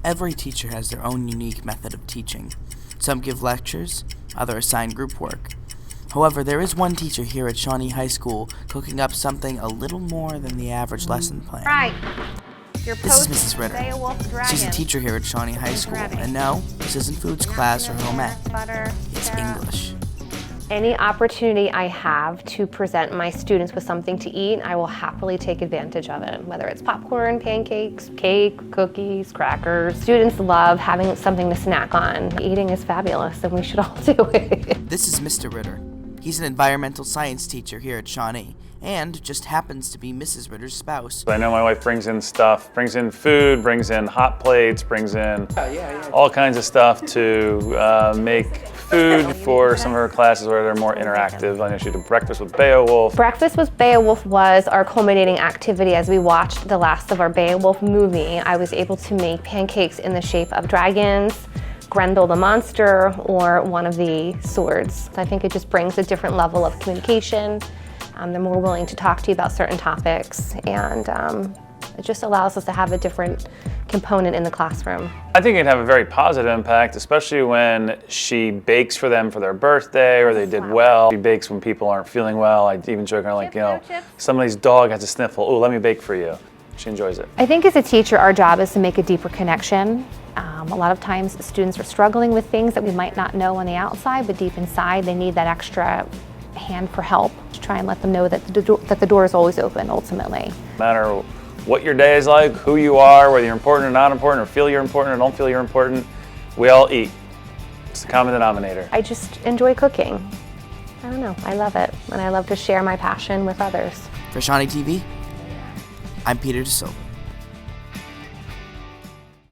Every teacher has their own unique method of teaching. Some give lectures, others assign group work. However, there is one teacher here at Shawnee High School cooking up something a little more than the average lesson plan. Right. This is Mrs. Ritter. She's a teacher here at Shawnee High School, and no, this isn't foods class or home ec. It's English. Any opportunity I have to present my students with something to eat, I will happily take advantage of it. Whether it's popcorn, pancakes, cake, cookies, crackers. Students love having something to snack on. Eating is fabulous, and we should all do it. This is Mr. Ritter. He's an environmental science teacher here at Shawnee, and just happens to be Mrs. Ritter's spouse. I know my wife brings in stuff, brings in food, brings in hot plates, brings in all kinds of stuff to make food for some of her classes where they're more interactive. I know she did breakfast with Beowulf. Breakfast with Beowulf was our culminating activity as we watched the last of our Beowulf movie. I was able to make pancakes in the shape of dragons, Grendel the monster, or one of the swords. I think it just brings a different level of communication. They're more willing to talk to you about certain topics, and it just allows us to have a different component in the classroom. I think it'd have a very positive impact, especially when she bakes for them for their birthday or they did well. She bakes when people aren't feeling well. I even joke around like, you know, somebody's dog has a sniffle. Oh, let me bake for you. She enjoys it. I think as a teacher, our job is to make a deeper connection. A lot of times students are struggling with things that we might not know on the outside, but deep inside they need that extra hand for help to try and let them know that the door is always open ultimately. No matter what your day is like, who you are, whether you're important or not important, or feel you're important or don't feel you're important, we all eat. It's the common denominator. I just enjoy cooking. I don't know, I love it, and I love to share my passion with others. For Shawnee TV, I'm Peter DeSilva.